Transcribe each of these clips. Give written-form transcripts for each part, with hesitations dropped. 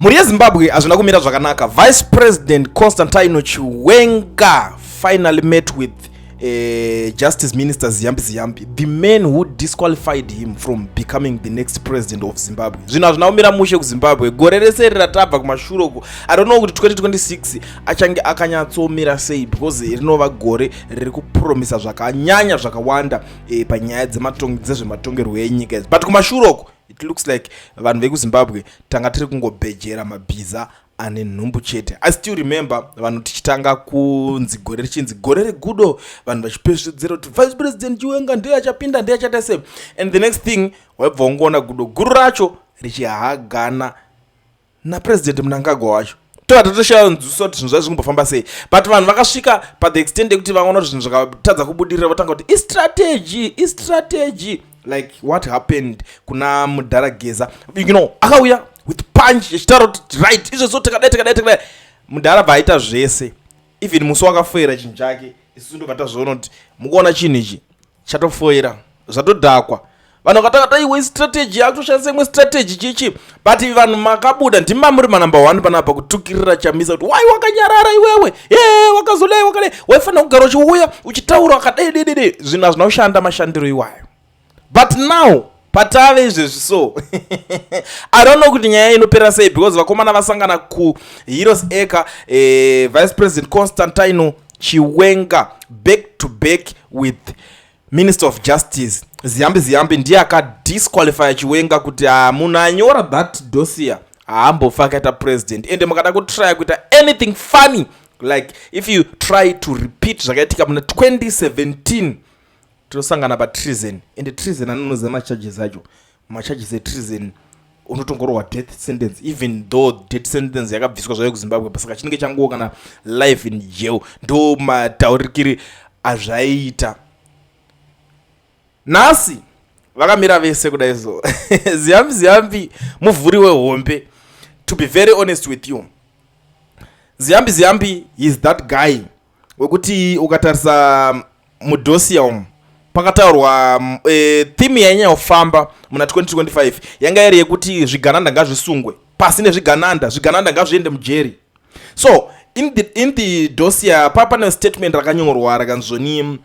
Muri Zimbabwe azvina kumira zvakanaka. Vice President Constantine Chiwenga finally met with Justice Minister Ziyambi, the man who disqualified him from becoming the next president of Zimbabwe. Zvino azvina kumira mushe kuZimbabwe. Gore rese ratabva kumashure uko. I don't know kuti 2026 achange akanyatsomira sei, because rinova gore riri kupromisa zvakanyanya zvakawanda panyaya dzezvematongerwo enyika. But kumashure uko it looks like vanhu vekuZimbabwe tanga tiri kungobhejera mabhiza ane nhumbu chete. I still remember vanhu tichitanga kunzi gore richinzi gore regudo, vanhu vachipedzera kuti Vice President Chiwenga ndiye achapinda, ndiye achata save, and the next thing waibva ungoona gudo guru racho richihagana napresident Mnangagwa wacho. Tovatotoshanzusa kuti zvinhu zvazvo zvingombofamba sei, but vanhu vakasvika pathe extent yekuti vakaona kuti zvinhu zvakatadza kubudirira vatanga kuti istrategy. Like what happened kuna Mudarageza, akauya with punch yechitaura kuti right izvo zotekadai Mudara vaita zvese, even musi wakafoira chinhu chake. Isusu ndobva zvoona kuti mukuona chinhu ichi chatofoira zvatodhakwa. Vanhu vakatanga iwe strategy yakutoshandisa imwe strategy chichi, but vanhu makabuda ndimamuri manumber 1 panapa kutukirira chamisa kuti wai wakanyarara iwewe, wakazolai wakadai, waifanira kugara uchiuya uchitaura wakadai. Zvinhu hazvina kushanda mashandiro iwayo. But now patave izvezvi so I don't know kuti nyaya inopera sei, because vakomana vasangana ku Heroes Acre, Vice President Constantine Chiwenga back to back with Minister of Justice Ziyambi ndiye akadisqualify Chiwenga kuti munhu anyora that dossier haambofa akaita president, ende mukada kutry kuita anything funny, like if you try to repeat zvakaitika muna 2017 tosangana patreason, and treason anonoza macharges acho. Macharges etreason unotongorwa death sentence, even though death sentence yakabviswa zvayo kuZimbabwe, pasaka chinenge changuwa kana life in jail. Ndo mataurikiri azvaita. Nasi vakamira vese kudai so Ziyambi muvhuri wehombe. To be very honest with you, Ziyambi is that guy wekuti ukatarisa mudosia umu pakataurwa theme yanyanya kufamba muna 2025 yanga iri yekuti zvigananda ngazvisungwe, pasine zvigananda ngazviende mujeri. So in the dossier pane statement rakanyorwa rakanzoni,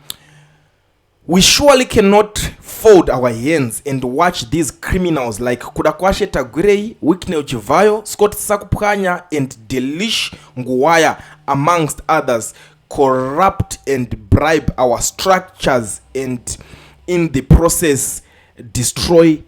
we surely cannot fold our hands and watch these criminals like Kudakwashe Tagurei, Wikneo Chivayo, Scott Sakupkanya and Delish Nguwaya amongst others corrupt and bribe our structures and in the process destroy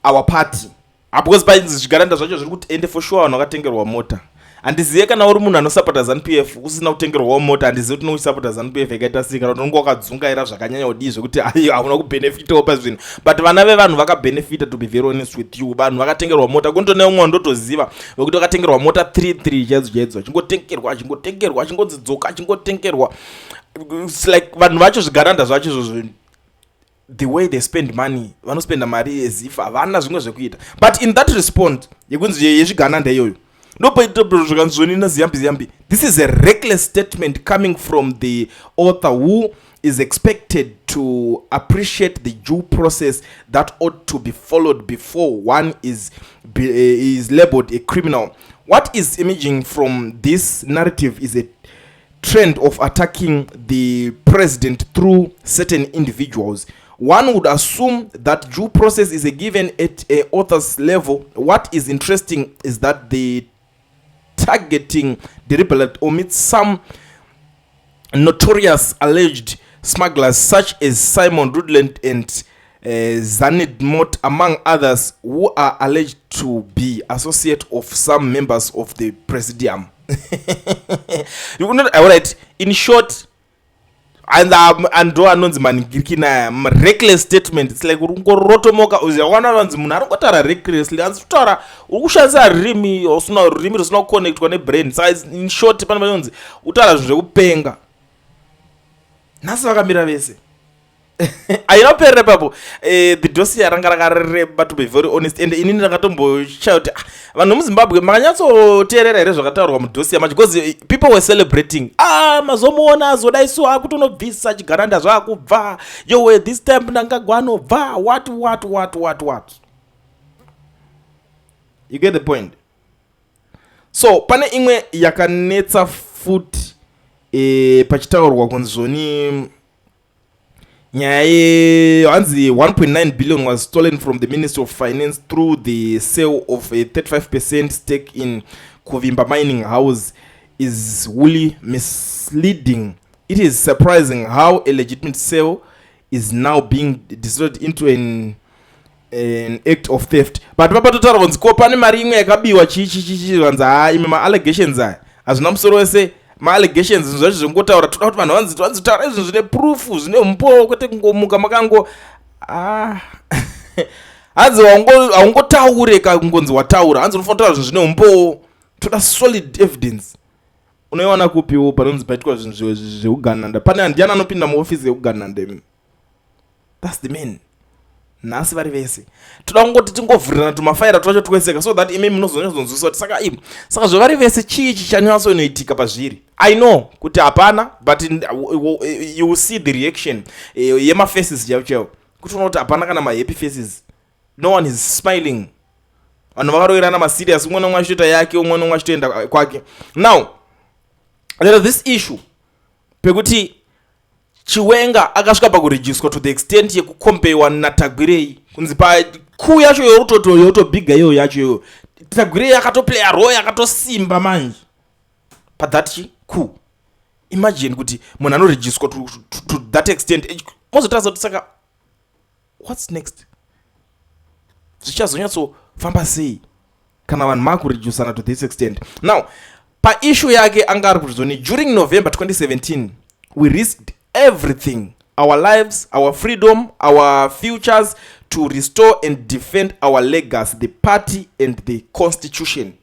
our party. Because by zvigaranda zvacho zviri kuti ende for sure vanhu vakatengerwa mota. Handizive kana uri munhu anosapota ZANU-PF usina kutengerwawo mota, handizive kuti unosapota ZANU-PF yakaita sika kuti unenge wakadzungaira zvakanyanya kudii zvekuti hauna kubenefitawo pazvinhu. But vana vevanhu vakabenefita, to be very honest with you. Vanhu vakatengerwa mota, kuntonewo umwe ndotoziva wekuti vakatengerwa mota 3 chaidzo achingotengerwa achingodzoka achingotengerwa. It's like vanhu vacho zvigaranda zvacho izvozvo, the way they spend money, vanospenda mari as if havana zvimwe zvekuita. But in that response yekunzi yezvigananda iyoyo, this is a reckless statement coming from the author, who is expected to appreciate the due process that ought to be followed before one is labeled a criminal. What is emerging from this narrative is a trend of attacking the president through certain individuals. One would assume that due process is a given at a author's level. What is interesting is that the targeting deliberate omits some notorious alleged smugglers such as Simon Rudland and Zanid Mott, among others, who are alleged to be associates of some members of the Presidium. You know, alright, in short, and do anonzi manigirikina reckless statement. It's like urungorotomoka uziwana vanzi munhu arikutaura recklessly, anzitaura ukushandisa rimi usina rimi rusina kuconnectwa nebrain. So in short pane vanonzi utaura zvinhu zvekupenga. Nhasi vakamira vese ainoperera papo. The dossier ranga rakareba, to be very honest, and inini rakatomboshaya kuti vanhu muZimbabwe makanyatsoteerera here zvakataurwa mudossier macho, because people were celebrating. Mazomuona azodaiso akutonobvisa chigaranda zvakubva, yowe this time Mnangagwa anobva, what. You get the point? So pane imwe yakanetsa futi pachitaurwa kunzoni nyaya hanzi 1.9 billion was stolen from the Ministry of Finance through the sale of a 35% stake in Kuvimba mining house is wholly misleading. It is surprising how a legitimate sale is now being distorted into an act of theft. But papatotaura kunzi ko pane mari imwe yakabiwa chichi vanza ime ma-allegations aya hazvina musoro wese ma-allegations zvacho zvingotaura toda kuti vanhu vanzi taura izvi zvine proof zvine umpo kwete kungomuka makango hanzi haungotaureka kungonzi wataura hanzi unofanira kutaura zvinhu zvine umpo toda solid evidence. Unoiwana kupiwo panonzi paitwa zvinhu zveugananda pane ndiani anopinda muofisi yeugananda. That's the man. Nhasi vari vese toda kungoti tingovhurirana tumafaira twacho tweseka so that ime munozonzwisisa kuti saka zvevari vese chii chichanyatsinoitika pazviri. I know kuti hapana, but you will see the reaction yemafaces chaivo kuti unokuti hapana kana mahappy faces. No one is smiling. Vanhu vakaroverana maserious, umwe nomwe achitoita yake, umwe nomwe achitoenda kwake. Now there is this issue pekuti Chiwenga akasvika pakurejiswa to the extent yekukompewa naTagwirei kunzi pakuu yacho yorutoto yotobhiga iyo yacho iyo Tagwirei akatoplaya role yakatosimba manje that coup. Imagine kuti munhu anorejiswa to that extent mozotaza kuti saka what's next zvichazonyatsofamba sei kana vanhu makurejisana to this extent. Now paissue yake anga ari kuti during November 2017 we risked everything, our lives, our freedom, our futures, to restore and defend our legacy, the party and the constitution.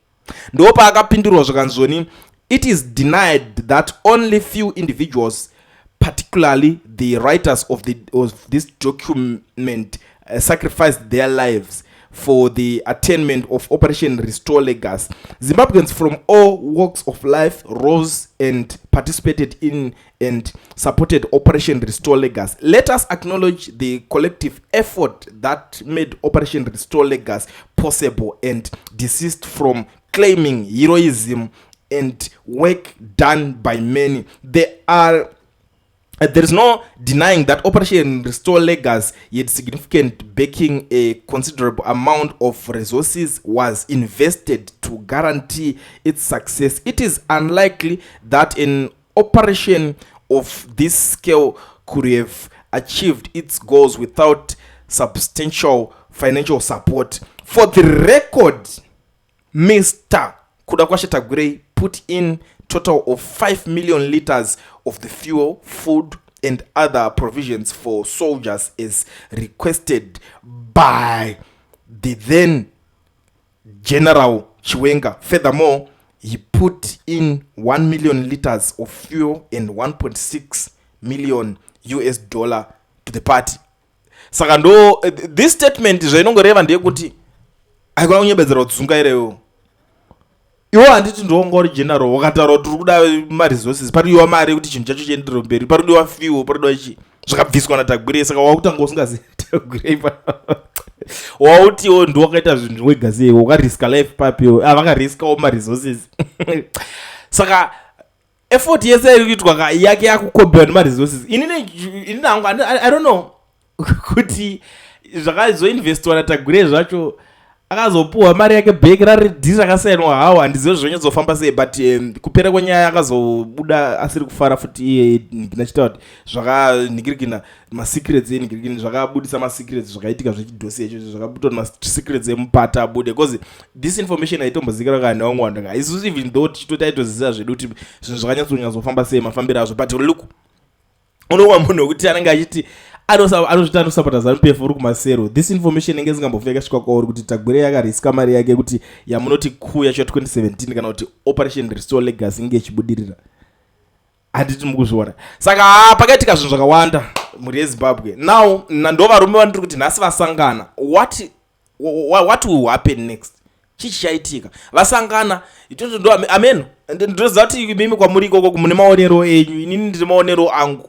Ndopa akapindurwa zvakanzoni, it is denied that only few individuals, particularly the writers of this document, sacrificed their lives for the attainment of Operation Restore Legacy. Zimbabweans from all walks of life rose and participated in and supported Operation Restore Legacy. Let us acknowledge the collective effort that made Operation Restore Legacy possible and desist from claiming heroism and work done by many. There is no denying that Operation Restore Legacy had significant backing. A considerable amount of resources was invested to guarantee its success. It is unlikely that an operation of this scale could have achieved its goals without substantial financial support. For the record, Mr. Kudakwashe Tagwirei put in total of 5 million liters of the fuel, food and other provisions for soldiers as requested by the then General Chiwenga. Furthermore, he put in 1 million liters of fuel and $1.6 million to the party. Saka ndo this statement zvainongoreva ndeyekuti aikona kunyebedzera kutsunga ireyo iwo handiti ndongori general wakataura kuti uri kuda maresources paridiwa mari kuti chinhu chacho chienderere mberi paridiwa fuel paridiwa chi zvakabviswa naTagwirei. Saka wakutanga usingazivi Tagwirei wautiwo ndiwakaita zvinhu wega sei wakariska life papiwo vakariskawo maresources saka effort yese iri kuitwa yake yakukombewa nemaresources ini nangu I don't know kuti zvakazoinvestwa naTagwirei zvacho akazopuwa mari yake bheki raredhi rakasainwa hawo handizivi zvonyadzofamba sei, but kupera kwenyaya akazobuda asiri kufara futi iye nachitaura kuti zvakanhingirikina masecrets enhingirikini zvakabudisa masecrets zvakaitika zvechidhosi ichocho zvakabutora masecrets emupata abude because this information haitombozikira kana vamwe vanhu isusu even though tichitotaitozisa zvedu kuti zvinhu zvakanyatsonyadzofamba sei mafambiro azvo, but look unowa munhu wekuti anenge achiti anozviti anosapota ZANU-PF uri kumasero. This information inge zingambofika yakasvika kwauri kuti Tagwirei yakariska mari yake kuti yamunoti coup yacho 2017 kana kuti Operation Restore Legacy inge ichibudirira. Handiti mukuzviona. Saka pakaitika zvinhu zvakawanda muri yeZimbabwe. Now ndo varume vandiri kuti nhasi vasangana. What will happen next? Chichaitika. Vasangana itoto ndo amen. Ndoziva kuti mimi kwamuri ikoko mune maonero enyu, inini ndine maonero angu.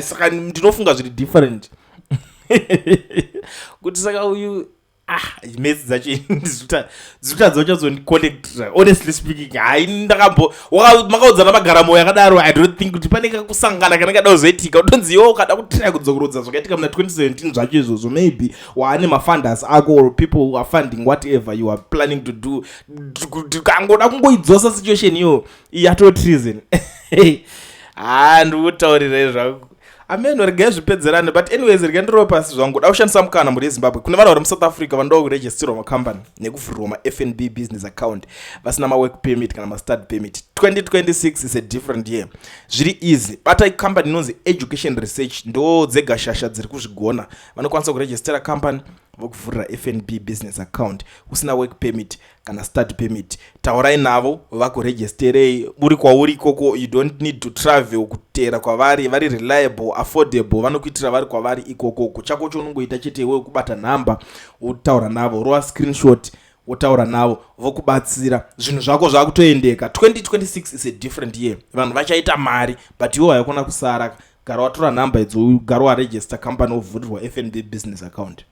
Saka ndinofunga zviri different kuti saka uyu mesi dzacho dzitadza uchazondiconnectira honestly speaking. Hai ndakambo makaudzana magaramo yakadaro, I don't think kuti pane kakusangana kanenge kada kuzoitika utonzi iwo ukada kutira kudzokorodza zvakaitika muna 2017 zvacho izvozvo. Maybe waane mafunders ako or people who are funding whatever you are planning to do, kangoda kungoidzosa situation iyo yato treason. Ndikutaurire zvako ameno regai zvipedzerane. But anyways, regai ndirove pasi zvangu da kushandisa mukana muri Zimbabwe. Kune vanhu vari muSouth Africa vanoda kuregisterwa makambani nekuvhurirwa maFNB business account vasina mawork permit kana mastart permit. 2026 is a different year. Zviri easy. Bata company inonzi Education Research ndo dzega shasha dziri kuzvigona. Vanokwanisa kuregistera company vokuvhurira FNB business account usina work permit kana start permit. Taurai navo vakuregisterei uri kwauri ikoko. You don't need to travel kutera kwavari, vari reliable, affordable, vanokuitira vari kwavari ikoko. Chako chonongoita chete wewe kubata namba wotaura navo, rova screenshot wotaura navo vokubatsira zvinhu zvako zvakutoendeka. 2026 is a different year. Vanhu vachaita mari but iwo haikona kusara. Gara watora namba idzo, gara waregister company wovhurirwa FNB business account.